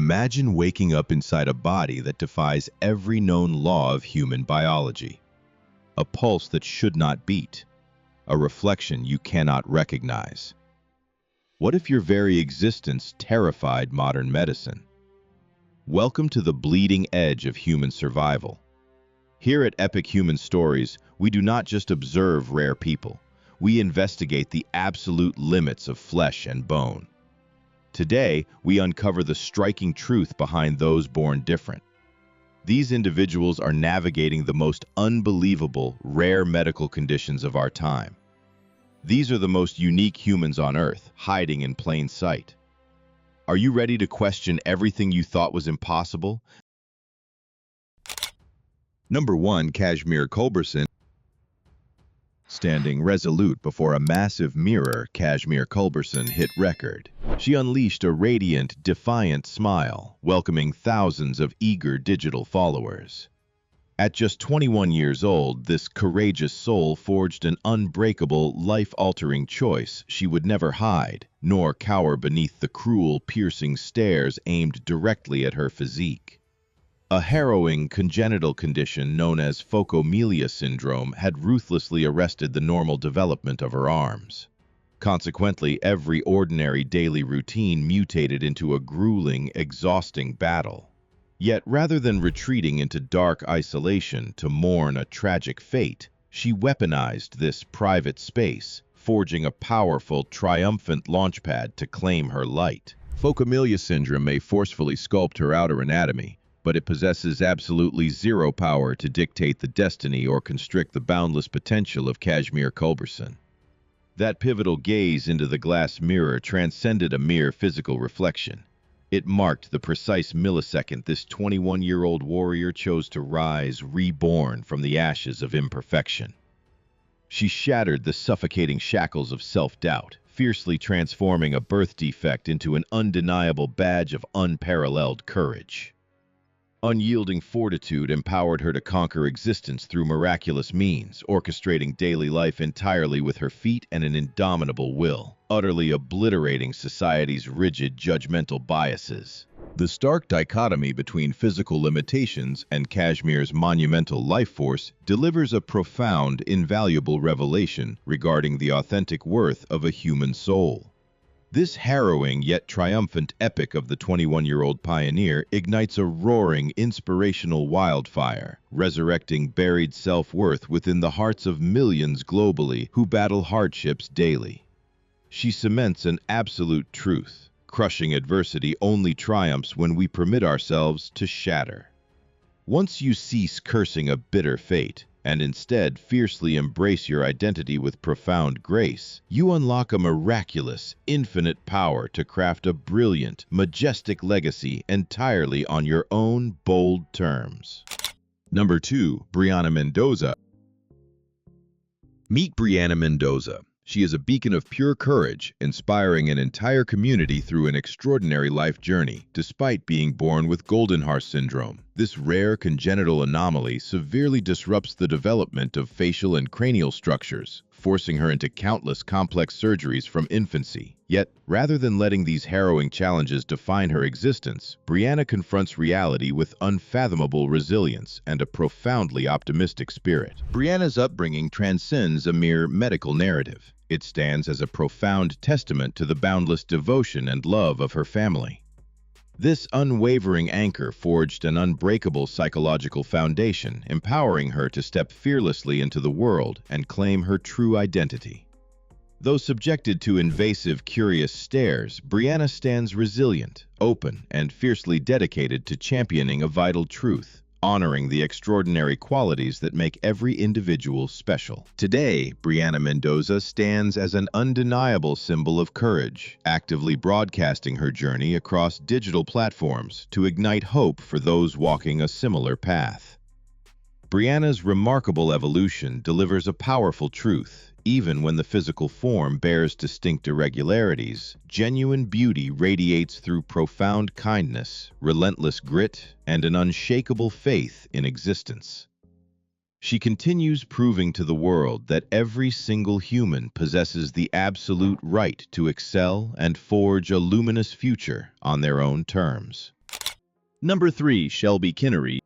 Imagine waking up inside a body that defies every known law of human biology. A pulse that should not beat. A reflection you cannot recognize. What if your very existence terrified modern medicine? Welcome to the bleeding edge of human survival. Here at Epic Human Stories, we do not just observe rare people. We investigate the absolute limits of flesh and bone. Today, we uncover the striking truth behind those born different. These individuals are navigating the most unbelievable, rare medical conditions of our time. These are the most unique humans on Earth, hiding in plain sight. Are you ready to question everything you thought was impossible? Number 1. Kashmiere Culberson. Standing resolute before a massive mirror, Kashmiere Culberson hit record. She unleashed a radiant, defiant smile, welcoming thousands of eager digital followers. At just 21 years old, this courageous soul forged an unbreakable, life-altering choice she would never hide, nor cower beneath the cruel, piercing stares aimed directly at her physique. A harrowing congenital condition known as phocomelia syndrome had ruthlessly arrested the normal development of her arms. Consequently, every ordinary daily routine mutated into a grueling, exhausting battle. Yet, rather than retreating into dark isolation to mourn a tragic fate, she weaponized this private space, forging a powerful, triumphant launchpad to claim her light. Phocomelia syndrome may forcefully sculpt her outer anatomy, but it possesses absolutely zero power to dictate the destiny or constrict the boundless potential of Kashmiere Culberson. That pivotal gaze into the glass mirror transcended a mere physical reflection. It marked the precise millisecond this 21-year-old warrior chose to rise, reborn from the ashes of imperfection. She shattered the suffocating shackles of self-doubt, fiercely transforming a birth defect into an undeniable badge of unparalleled courage. Unyielding fortitude empowered her to conquer existence through miraculous means, orchestrating daily life entirely with her feet and an indomitable will, utterly obliterating society's rigid, judgmental biases. The stark dichotomy between physical limitations and Kashmire's monumental life force delivers a profound, invaluable revelation regarding the authentic worth of a human soul. This harrowing yet triumphant epic of the 21-year-old pioneer ignites a roaring, inspirational wildfire, resurrecting buried self-worth within the hearts of millions globally who battle hardships daily. She cements an absolute truth: crushing adversity only triumphs when we permit ourselves to shatter. Once you cease cursing a bitter fate, and instead fiercely embrace your identity with profound grace, you unlock a miraculous, infinite power to craft a brilliant, majestic legacy entirely on your own bold terms. Number 2. Breanna Mendoza. Meet Breanna Mendoza. She is a beacon of pure courage, inspiring an entire community through an extraordinary life journey, despite being born with Goldenhar syndrome. This rare congenital anomaly severely disrupts the development of facial and cranial structures, forcing her into countless complex surgeries from infancy. Yet, rather than letting these harrowing challenges define her existence, Breanna confronts reality with unfathomable resilience and a profoundly optimistic spirit. Breanna's upbringing transcends a mere medical narrative. It stands as a profound testament to the boundless devotion and love of her family. This unwavering anchor forged an unbreakable psychological foundation, empowering her to step fearlessly into the world and claim her true identity. Though subjected to invasive, curious stares, Breanna stands resilient, open, and fiercely dedicated to championing a vital truth, honoring the extraordinary qualities that make every individual special. Today, Breanna Mendoza stands as an undeniable symbol of courage, actively broadcasting her journey across digital platforms to ignite hope for those walking a similar path. Breanna's remarkable evolution delivers a powerful truth. Even when the physical form bears distinct irregularities, genuine beauty radiates through profound kindness, relentless grit, and an unshakable faith in existence. She continues proving to the world that every single human possesses the absolute right to excel and forge a luminous future on their own terms. Number 3. Shelby Kiniry.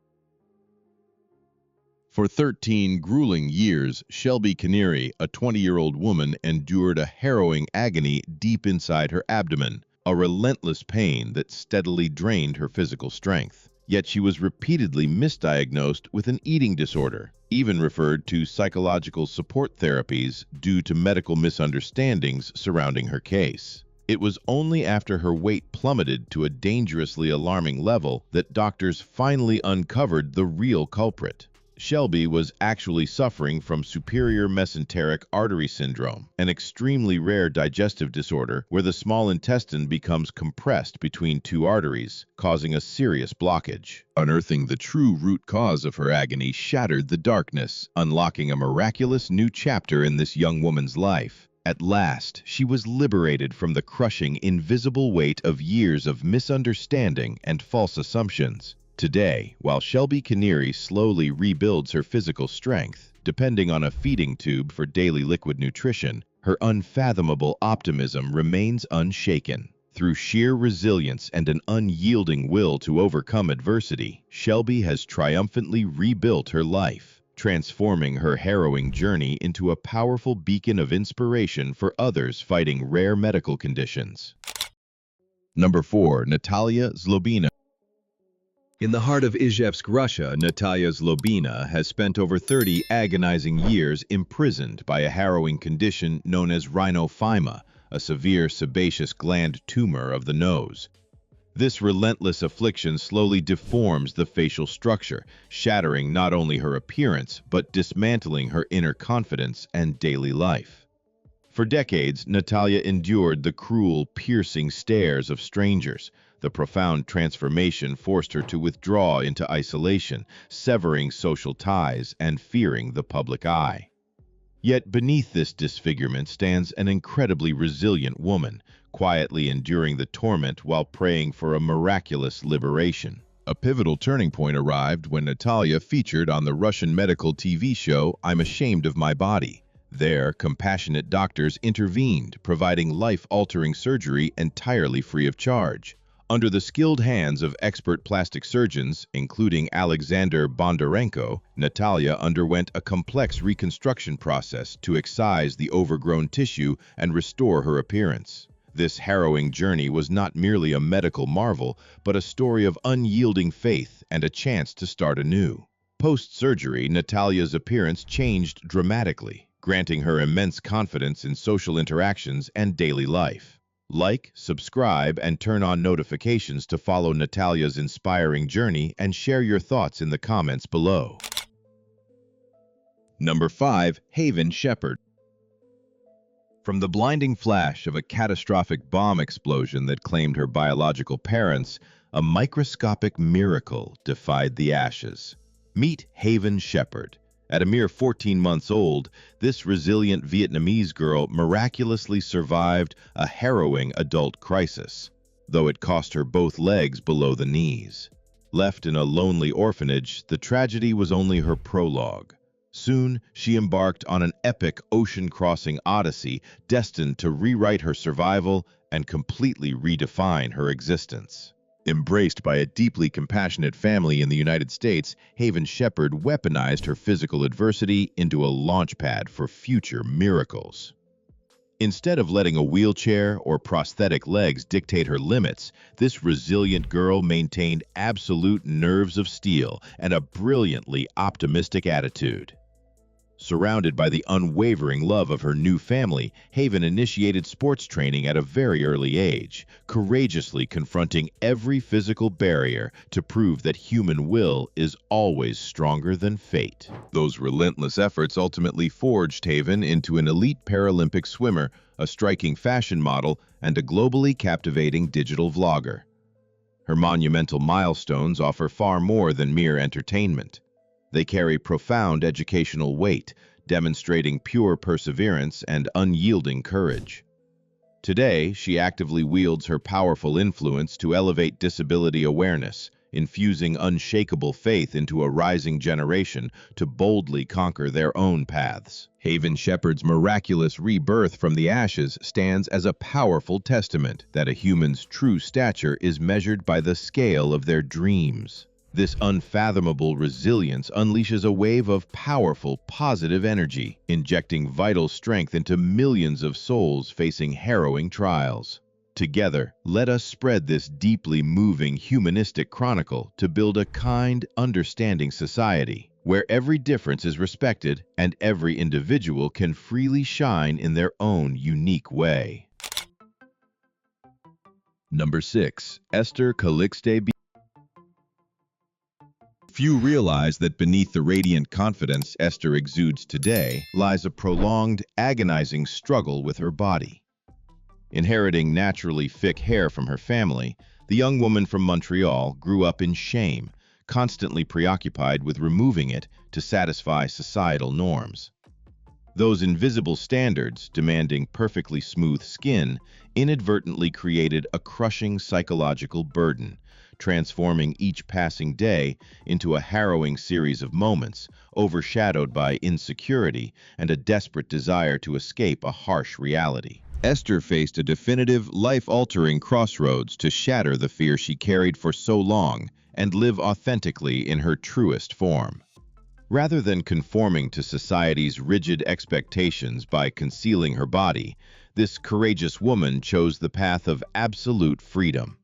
For 13 grueling years, Shelby Kiniry, a 20-year-old woman, endured a harrowing agony deep inside her abdomen, a relentless pain that steadily drained her physical strength. Yet she was repeatedly misdiagnosed with an eating disorder, even referred to psychological support therapies due to medical misunderstandings surrounding her case. It was only after her weight plummeted to a dangerously alarming level that doctors finally uncovered the real culprit. Shelby was actually suffering from superior mesenteric artery syndrome, an extremely rare digestive disorder where the small intestine becomes compressed between two arteries, causing a serious blockage. Unearthing the true root cause of her agony shattered the darkness, unlocking a miraculous new chapter in this young woman's life. At last, she was liberated from the crushing, invisible weight of years of misunderstanding and false assumptions. Today, while Shelby Kiniry slowly rebuilds her physical strength, depending on a feeding tube for daily liquid nutrition, her unfathomable optimism remains unshaken. Through sheer resilience and an unyielding will to overcome adversity, Shelby has triumphantly rebuilt her life, transforming her harrowing journey into a powerful beacon of inspiration for others fighting rare medical conditions. Number 4. Natalia Zlobina. In the heart of Izhevsk, Russia, Natalia Zlobina has spent over 30 agonizing years imprisoned by a harrowing condition known as rhinophyma, a severe sebaceous gland tumor of the nose. This relentless affliction slowly deforms the facial structure, shattering not only her appearance, but dismantling her inner confidence and daily life. For decades, Natalia endured the cruel, piercing stares of strangers. The profound transformation forced her to withdraw into isolation, severing social ties and fearing the public eye. Yet beneath this disfigurement stands an incredibly resilient woman, quietly enduring the torment while praying for a miraculous liberation. A pivotal turning point arrived when Natalia featured on the Russian medical TV show I'm Ashamed of My Body. There, compassionate doctors intervened, providing life-altering surgery entirely free of charge. Under the skilled hands of expert plastic surgeons, including Alexander Bondarenko, Natalia underwent a complex reconstruction process to excise the overgrown tissue and restore her appearance. This harrowing journey was not merely a medical marvel, but a story of unyielding faith and a chance to start anew. Post-surgery, Natalia's appearance changed dramatically, granting her immense confidence in social interactions and daily life. Like, subscribe, and turn on notifications to follow Natalia's inspiring journey and share your thoughts in the comments below. Number 5. Haven Shepherd. From the blinding flash of a catastrophic bomb explosion that claimed her biological parents, a microscopic miracle defied the ashes. Meet Haven Shepherd. At a mere 14 months old, this resilient Vietnamese girl miraculously survived a harrowing adult crisis, though it cost her both legs below the knees. Left in a lonely orphanage, the tragedy was only her prologue. Soon, she embarked on an epic ocean-crossing odyssey destined to rewrite her survival and completely redefine her existence. Embraced by a deeply compassionate family in the United States, Haven Shepherd weaponized her physical adversity into a launchpad for future miracles. Instead of letting a wheelchair or prosthetic legs dictate her limits, this resilient girl maintained absolute nerves of steel and a brilliantly optimistic attitude. Surrounded by the unwavering love of her new family, Haven initiated sports training at a very early age, courageously confronting every physical barrier to prove that human will is always stronger than fate. Those relentless efforts ultimately forged Haven into an elite Paralympic swimmer, a striking fashion model, and a globally captivating digital vlogger. Her monumental milestones offer far more than mere entertainment. They carry profound educational weight, demonstrating pure perseverance and unyielding courage. Today, she actively wields her powerful influence to elevate disability awareness, infusing unshakable faith into a rising generation to boldly conquer their own paths. Haven Shepherd's miraculous rebirth from the ashes stands as a powerful testament that a human's true stature is measured by the scale of their dreams. This unfathomable resilience unleashes a wave of powerful, positive energy, injecting vital strength into millions of souls facing harrowing trials. Together, let us spread this deeply moving humanistic chronicle to build a kind, understanding society, where every difference is respected and every individual can freely shine in their own unique way. Number 6. Esther Calixte-Bea. Few realize that beneath the radiant confidence Esther exudes today lies a prolonged, agonizing struggle with her body. Inheriting naturally thick hair from her family, the young woman from Montreal grew up in shame, constantly preoccupied with removing it to satisfy societal norms. Those invisible standards, demanding perfectly smooth skin, inadvertently created a crushing psychological burden, transforming each passing day into a harrowing series of moments, overshadowed by insecurity and a desperate desire to escape a harsh reality. Esther faced a definitive, life-altering crossroads to shatter the fear she carried for so long and live authentically in her truest form. Rather than conforming to society's rigid expectations by concealing her body, this courageous woman chose the path of absolute freedom.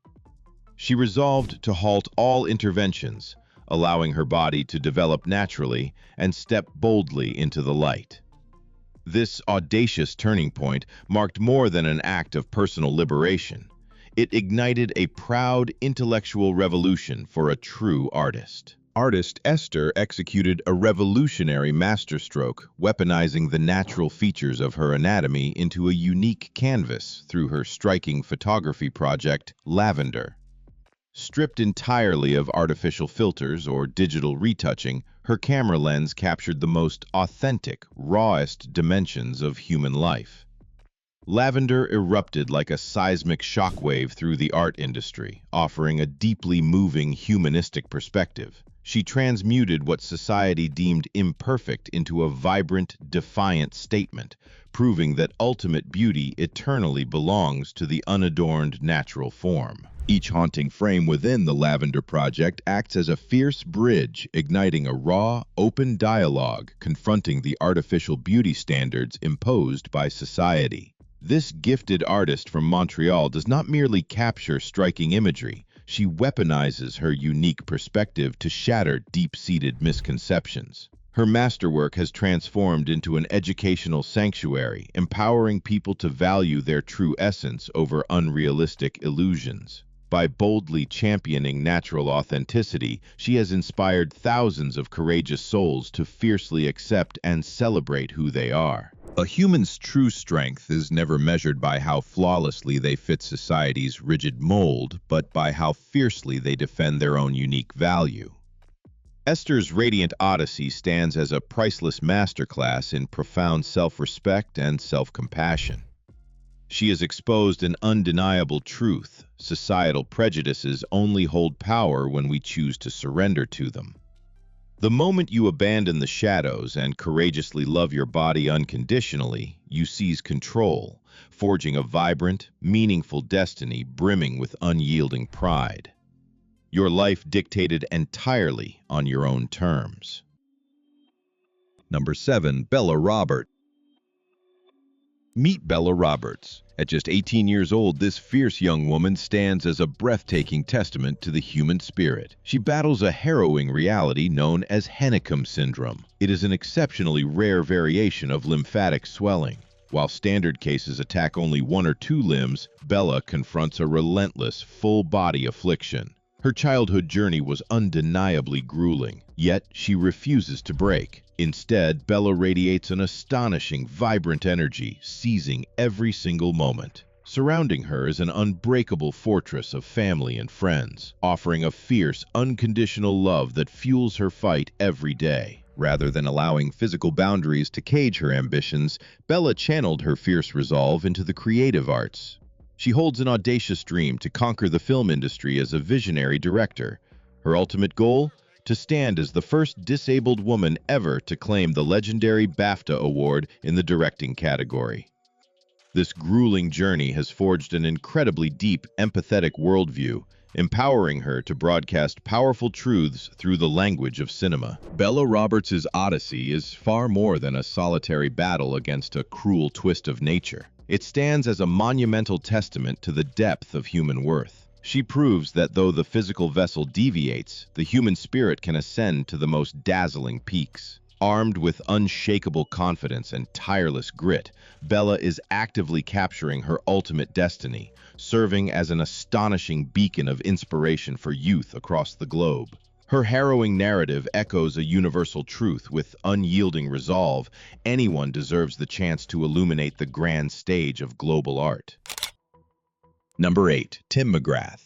She resolved to halt all interventions, allowing her body to develop naturally and step boldly into the light. This audacious turning point marked more than an act of personal liberation. It ignited a proud intellectual revolution for a true artist. Artist Esther executed a revolutionary masterstroke, weaponizing the natural features of her anatomy into a unique canvas through her striking photography project, Lavender. Stripped entirely of artificial filters or digital retouching, her camera lens captured the most authentic, rawest dimensions of human life. Lavender erupted like a seismic shockwave through the art industry, offering a deeply moving humanistic perspective. She transmuted what society deemed imperfect into a vibrant, defiant statement, proving that ultimate beauty eternally belongs to the unadorned natural form. Each haunting frame within the Lavender project acts as a fierce bridge, igniting a raw, open dialogue confronting the artificial beauty standards imposed by society. This gifted artist from Montreal does not merely capture striking imagery, she weaponizes her unique perspective to shatter deep-seated misconceptions. Her masterwork has transformed into an educational sanctuary, empowering people to value their true essence over unrealistic illusions. By boldly championing natural authenticity, she has inspired thousands of courageous souls to fiercely accept and celebrate who they are. A human's true strength is never measured by how flawlessly they fit society's rigid mold, but by how fiercely they defend their own unique value. Esther's radiant odyssey stands as a priceless masterclass in profound self-respect and self-compassion. She has exposed an undeniable truth: societal prejudices only hold power when we choose to surrender to them. The moment you abandon the shadows and courageously love your body unconditionally, you seize control, forging a vibrant, meaningful destiny brimming with unyielding pride. Your life dictated entirely on your own terms. Number 7. Bella Roberts. Meet Bella Roberts. At just 18 years old, this fierce young woman stands as a breathtaking testament to the human spirit. She battles a harrowing reality known as Hennecam syndrome. It is an exceptionally rare variation of lymphatic swelling. While standard cases attack only one or two limbs, Bella confronts a relentless, full-body affliction. Her childhood journey was undeniably grueling, yet she refuses to break. Instead, Bella radiates an astonishing, vibrant energy, seizing every single moment. Surrounding her is an unbreakable fortress of family and friends, offering a fierce, unconditional love that fuels her fight every day. Rather than allowing physical boundaries to cage her ambitions, Bella channeled her fierce resolve into the creative arts. She holds an audacious dream to conquer the film industry as a visionary director. Her ultimate goal? To stand as the first disabled woman ever to claim the legendary BAFTA award in the directing category. This grueling journey has forged an incredibly deep, empathetic worldview, empowering her to broadcast powerful truths through the language of cinema. Bella Roberts' Odyssey is far more than a solitary battle against a cruel twist of nature. It stands as a monumental testament to the depth of human worth. She proves that though the physical vessel deviates, the human spirit can ascend to the most dazzling peaks. Armed with unshakable confidence and tireless grit, Bella is actively capturing her ultimate destiny, serving as an astonishing beacon of inspiration for youth across the globe. Her harrowing narrative echoes a universal truth with unyielding resolve. Anyone deserves the chance to illuminate the grand stage of global art. Number 8. Tim McGrath.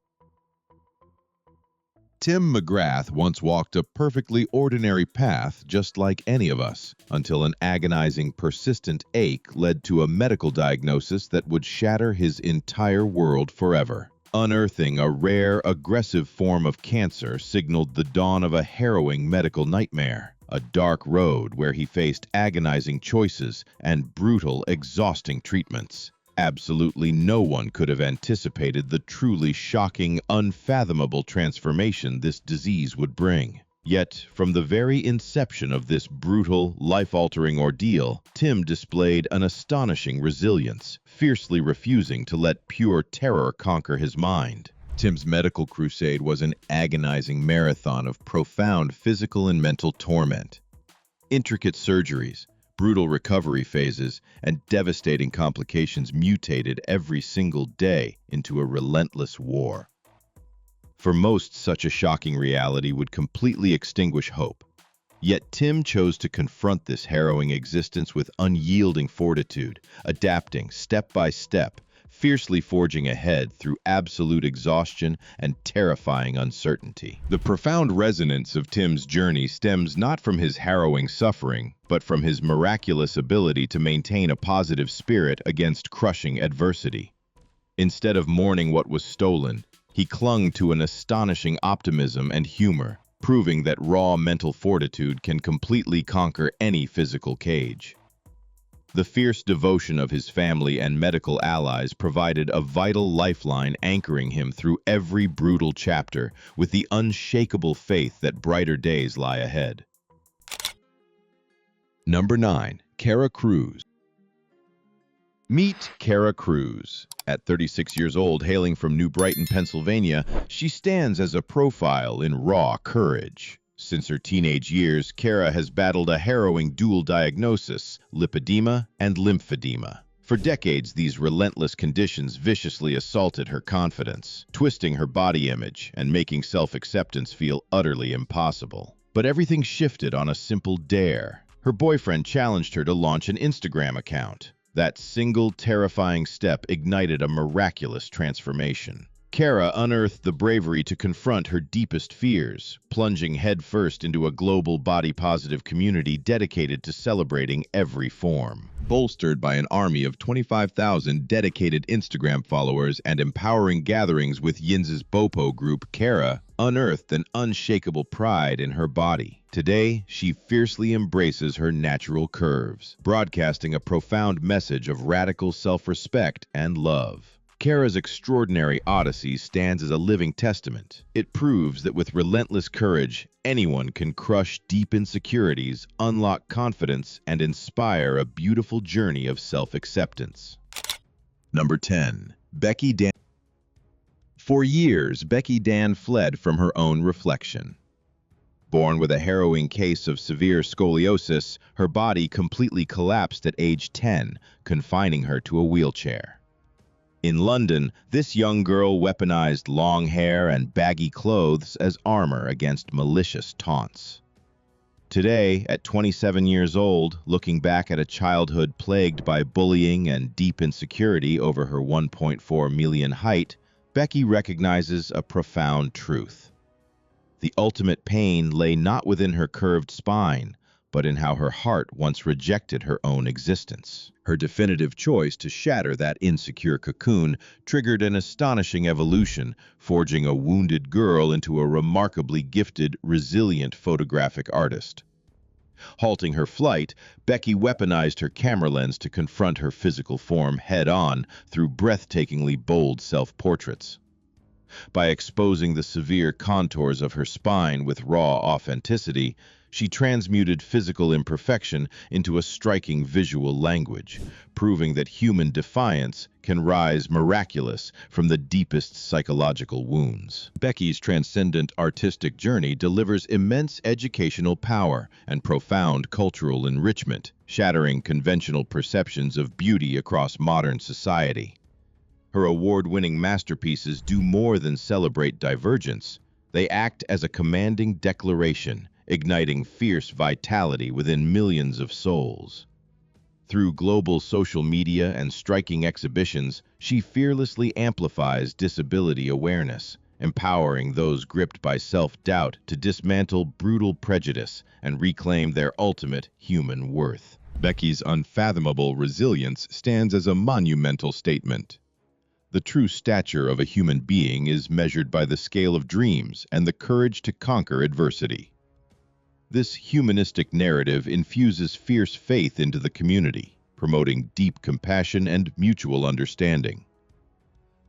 Tim McGrath once walked a perfectly ordinary path just like any of us, until an agonizing, persistent ache led to a medical diagnosis that would shatter his entire world forever. Unearthing a rare, aggressive form of cancer signaled the dawn of a harrowing medical nightmare, a dark road where he faced agonizing choices and brutal, exhausting treatments. Absolutely no one could have anticipated the truly shocking, unfathomable transformation this disease would bring. Yet, from the very inception of this brutal, life-altering ordeal, Tim displayed an astonishing resilience, fiercely refusing to let pure terror conquer his mind. Tim's medical crusade was an agonizing marathon of profound physical and mental torment. Intricate surgeries, brutal recovery phases, and devastating complications mutated every single day into a relentless war. For most, such a shocking reality would completely extinguish hope. Yet Tim chose to confront this harrowing existence with unyielding fortitude, adapting step by step, fiercely forging ahead through absolute exhaustion and terrifying uncertainty. The profound resonance of Tim's journey stems not from his harrowing suffering, but from his miraculous ability to maintain a positive spirit against crushing adversity. Instead of mourning what was stolen, he clung to an astonishing optimism and humor, proving that raw mental fortitude can completely conquer any physical cage. The fierce devotion of his family and medical allies provided a vital lifeline anchoring him through every brutal chapter with the unshakable faith that brighter days lie ahead. Number 9. Cara Cruz. Meet Cara Cruz. At 36 years old, hailing from New Brighton, Pennsylvania, she stands as a profile in raw courage. Since her teenage years, Cara has battled a harrowing dual diagnosis, lipedema and lymphedema. For decades, these relentless conditions viciously assaulted her confidence, twisting her body image and making self-acceptance feel utterly impossible. But everything shifted on a simple dare. Her boyfriend challenged her to launch an Instagram account. That single terrifying step ignited a miraculous transformation. Cara unearthed the bravery to confront her deepest fears, plunging headfirst into a global body-positive community dedicated to celebrating every form. Bolstered by an army of 25,000 dedicated Instagram followers and empowering gatherings with Yinz's Bopo group, Cara unearthed an unshakable pride in her body. Today, she fiercely embraces her natural curves, broadcasting a profound message of radical self-respect and love. Cara's extraordinary odyssey stands as a living testament. It proves that with relentless courage, anyone can crush deep insecurities, unlock confidence, and inspire a beautiful journey of self-acceptance. Number 10. Becky Dann. For years, Becky Dann fled from her own reflection. Born with a harrowing case of severe scoliosis, her body completely collapsed at age 10, confining her to a wheelchair. In London, this young girl weaponized long hair and baggy clothes as armor against malicious taunts. Today, at 27 years old, looking back at a childhood plagued by bullying and deep insecurity over her 1.4 million height, Becky recognizes a profound truth. The ultimate pain lay not within her curved spine, but in how her heart once rejected her own existence. Her definitive choice to shatter that insecure cocoon triggered an astonishing evolution, forging a wounded girl into a remarkably gifted, resilient photographic artist. Halting her flight, Becky weaponized her camera lens to confront her physical form head-on through breathtakingly bold self-portraits. By exposing the severe contours of her spine with raw authenticity, she transmuted physical imperfection into a striking visual language, proving that human defiance can rise miraculous from the deepest psychological wounds. Becky's transcendent artistic journey delivers immense educational power and profound cultural enrichment, shattering conventional perceptions of beauty across modern society. Her award-winning masterpieces do more than celebrate divergence. They act as a commanding declaration, igniting fierce vitality within millions of souls. Through global social media and striking exhibitions, she fearlessly amplifies disability awareness, empowering those gripped by self-doubt to dismantle brutal prejudice and reclaim their ultimate human worth. Becky's unfathomable resilience stands as a monumental statement. The true stature of a human being is measured by the scale of dreams and the courage to conquer adversity. This humanistic narrative infuses fierce faith into the community, promoting deep compassion and mutual understanding.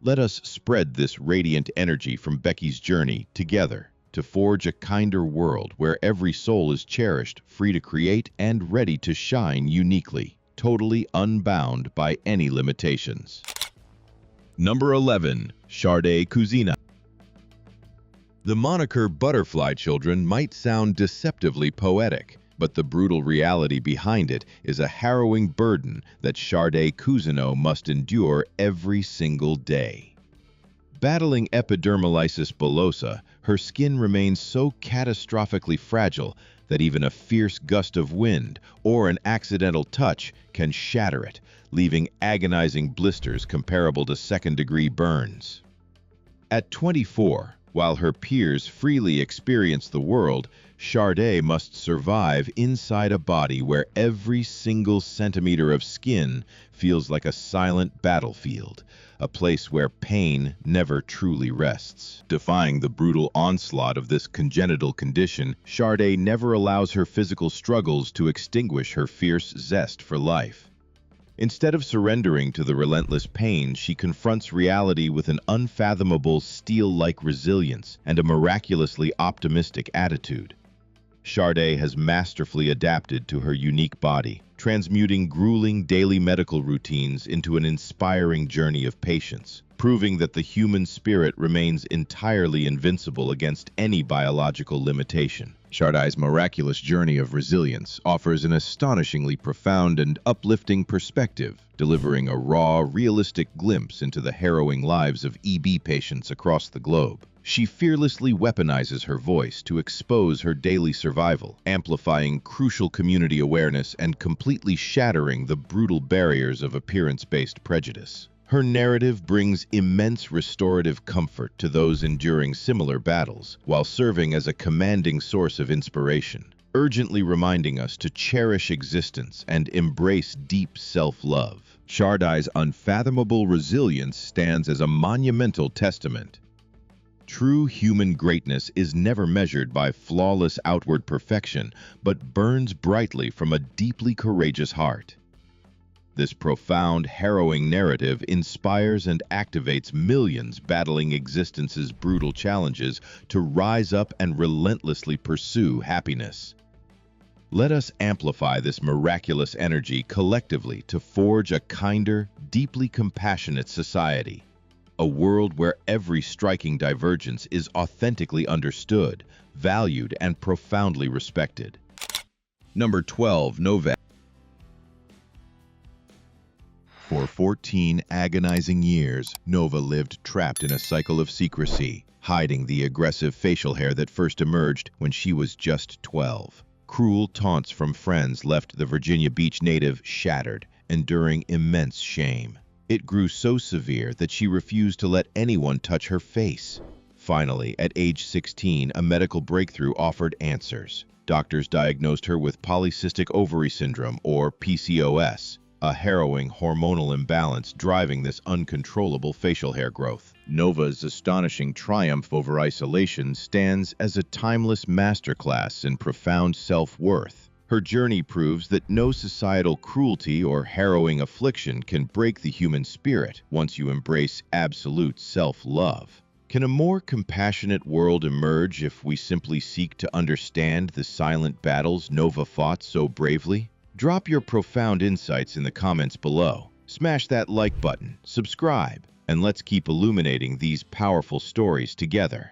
Let us spread this radiant energy from Becky's journey together to forge a kinder world where every soul is cherished, free to create, and ready to shine uniquely, totally unbound by any limitations. Number 11. Shardai Cousino. The moniker Butterfly Children might sound deceptively poetic, but the brutal reality behind it is a harrowing burden that Shardai Cousino must endure every single day. Battling epidermolysis bullosa, her skin remains so catastrophically fragile that even a fierce gust of wind or an accidental touch can shatter it, leaving agonizing blisters comparable to second-degree burns. At 24, while her peers freely experience the world, Shardai must survive inside a body where every single centimeter of skin feels like a silent battlefield, a place where pain never truly rests. Defying the brutal onslaught of this congenital condition, Shardai never allows her physical struggles to extinguish her fierce zest for life. Instead of surrendering to the relentless pain, she confronts reality with an unfathomable steel-like resilience and a miraculously optimistic attitude. Shardai has masterfully adapted to her unique body, transmuting grueling daily medical routines into an inspiring journey of patience, proving that the human spirit remains entirely invincible against any biological limitation. Shardai's miraculous journey of resilience offers an astonishingly profound and uplifting perspective, delivering a raw, realistic glimpse into the harrowing lives of EB patients across the globe. She fearlessly weaponizes her voice to expose her daily survival, amplifying crucial community awareness and completely shattering the brutal barriers of appearance-based prejudice. Her narrative brings immense restorative comfort to those enduring similar battles, while serving as a commanding source of inspiration, urgently reminding us to cherish existence and embrace deep self-love. Shardai's unfathomable resilience stands as a monumental testament. True human greatness is never measured by flawless outward perfection, but burns brightly from a deeply courageous heart. This profound, harrowing narrative inspires and activates millions battling existence's brutal challenges to rise up and relentlessly pursue happiness. Let us amplify this miraculous energy collectively to forge a kinder, deeply compassionate society. A world where every striking divergence is authentically understood, valued, and profoundly respected. Number 12. Nova. For 14 agonizing years, Nova lived trapped in a cycle of secrecy, hiding the aggressive facial hair that first emerged when she was just 12. Cruel taunts from friends left the Virginia Beach native shattered, enduring immense shame. It grew so severe that she refused to let anyone touch her face, Finally, at age 16, a medical breakthrough offered answers. Doctors diagnosed her with polycystic ovary syndrome, or PCOS, a harrowing hormonal imbalance driving this uncontrollable facial hair growth. Nova's astonishing triumph over isolation stands as a timeless masterclass in profound self-worth. Her journey proves that no societal cruelty or harrowing affliction can break the human spirit once you embrace absolute self-love. Can a more compassionate world emerge if we simply seek to understand the silent battles Nova fought so bravely? Drop your profound insights in the comments below. Smash that like button, subscribe, and let's keep illuminating these powerful stories together.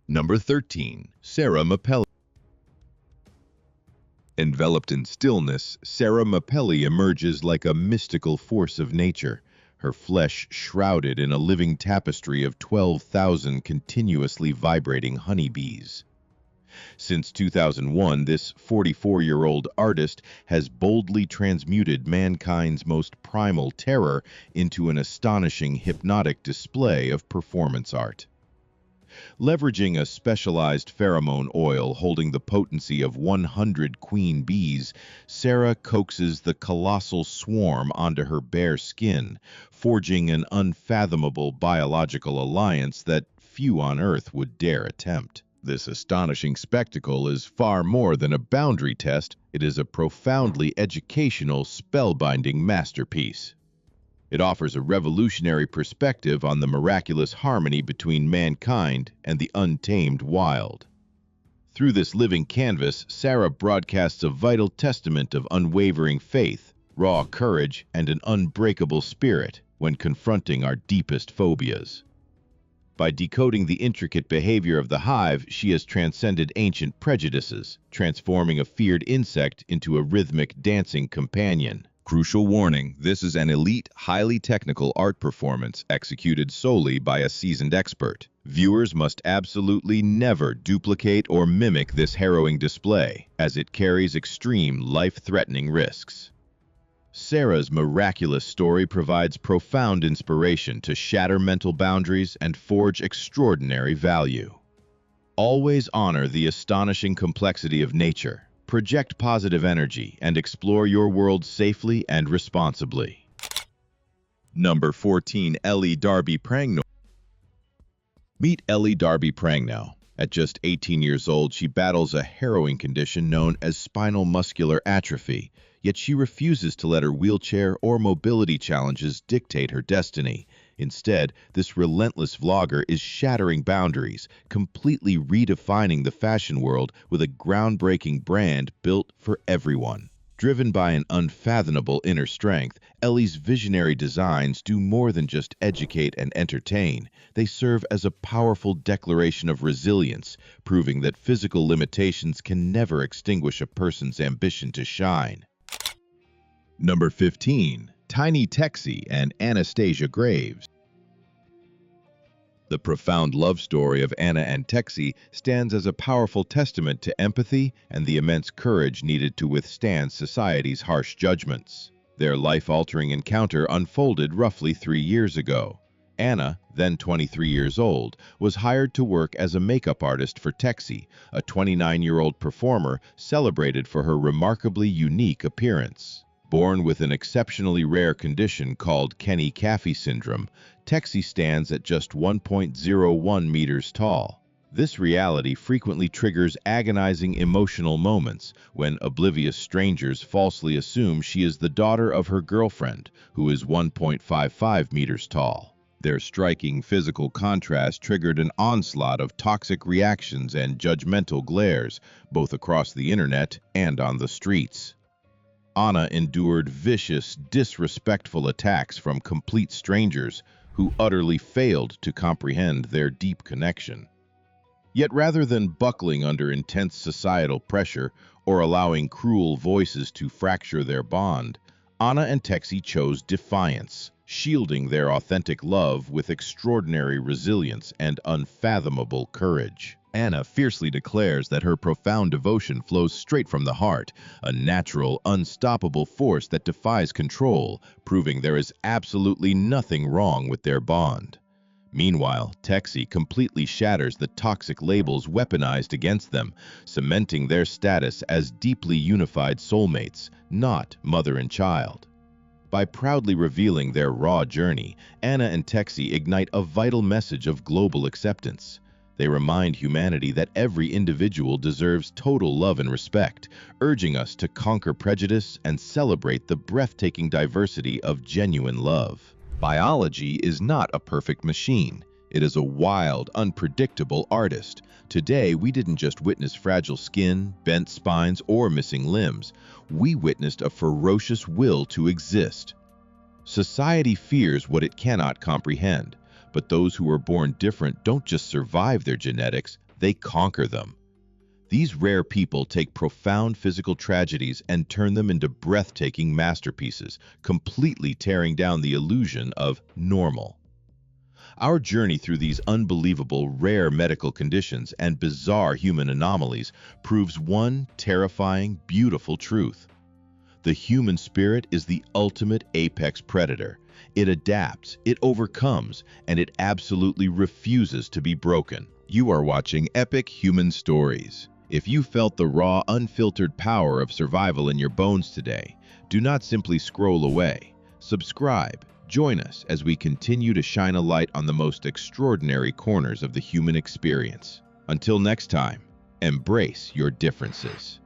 Number 13. Sara Mapelli. Enveloped in stillness, Sara Mapelli emerges like a mystical force of nature, her flesh shrouded in a living tapestry of 12,000 continuously vibrating honeybees. Since 2001, this 44-year-old artist has boldly transmuted mankind's most primal terror into an astonishing hypnotic display of performance art. Leveraging a specialized pheromone oil holding the potency of 100 queen bees, Sara coaxes the colossal swarm onto her bare skin, forging an unfathomable biological alliance that few on Earth would dare attempt. This astonishing spectacle is far more than a boundary test. It is a profoundly educational, spellbinding masterpiece. It offers a revolutionary perspective on the miraculous harmony between mankind and the untamed wild. Through this living canvas, Sara broadcasts a vital testament of unwavering faith, raw courage, and an unbreakable spirit when confronting our deepest phobias. By decoding the intricate behavior of the hive, she has transcended ancient prejudices, transforming a feared insect into a rhythmic dancing companion. Crucial warning, this is an elite, highly technical art performance executed solely by a seasoned expert. Viewers must absolutely never duplicate or mimic this harrowing display, as it carries extreme, life-threatening risks. Sara's miraculous story provides profound inspiration to shatter mental boundaries and forge extraordinary value. Always honor the astonishing complexity of nature. Project positive energy and explore your world safely and responsibly. Number 14. Ellie Darby-Prangnell. Meet Ellie Darby-Prangnell. At just 18 years old, she battles a harrowing condition known as spinal muscular atrophy, yet she refuses to let her wheelchair or mobility challenges dictate her destiny. Instead, this relentless vlogger is shattering boundaries, completely redefining the fashion world with a groundbreaking brand built for everyone. Driven by an unfathomable inner strength, Ellie's visionary designs do more than just educate and entertain. They serve as a powerful declaration of resilience, proving that physical limitations can never extinguish a person's ambition to shine. Number 15. Tiny Texie and Anastasia Graves. The profound love story of Anna and Texie stands as a powerful testament to empathy and the immense courage needed to withstand society's harsh judgments. Their life-altering encounter unfolded roughly 3 years ago. Anna, then 23 years old, was hired to work as a makeup artist for Texie, a 29-year-old performer celebrated for her remarkably unique appearance. Born with an exceptionally rare condition called Kenny-Caffey syndrome, Texie stands at just 1.01 meters tall. This reality frequently triggers agonizing emotional moments when oblivious strangers falsely assume she is the daughter of her girlfriend, who is 1.55 meters tall. Their striking physical contrast triggered an onslaught of toxic reactions and judgmental glares, both across the internet and on the streets. Anna endured vicious, disrespectful attacks from complete strangers who utterly failed to comprehend their deep connection. Yet rather than buckling under intense societal pressure or allowing cruel voices to fracture their bond, Anna and Texie chose defiance, shielding their authentic love with extraordinary resilience and unfathomable courage. Anna fiercely declares that her profound devotion flows straight from the heart, a natural, unstoppable force that defies control, proving there is absolutely nothing wrong with their bond. Meanwhile, Texie completely shatters the toxic labels weaponized against them, cementing their status as deeply unified soulmates, not mother and child. By proudly revealing their raw journey, Anna and Texie ignite a vital message of global acceptance. They remind humanity that every individual deserves total love and respect, urging us to conquer prejudice and celebrate the breathtaking diversity of genuine love. Biology is not a perfect machine. It is a wild, unpredictable artist. Today, we didn't just witness fragile skin, bent spines, or missing limbs. We witnessed a ferocious will to exist. Society fears what it cannot comprehend, but those who are born different don't just survive their genetics, they conquer them. These rare people take profound physical tragedies and turn them into breathtaking masterpieces, completely tearing down the illusion of normal. Our journey through these unbelievable, rare medical conditions and bizarre human anomalies proves one terrifying, beautiful truth. The human spirit is the ultimate apex predator. It adapts, it overcomes, and it absolutely refuses to be broken. You are watching Epic Human Stories. If you felt the raw, unfiltered power of survival in your bones today, do not simply scroll away. Subscribe. Join us as we continue to shine a light on the most extraordinary corners of the human experience. Until next time, embrace your differences.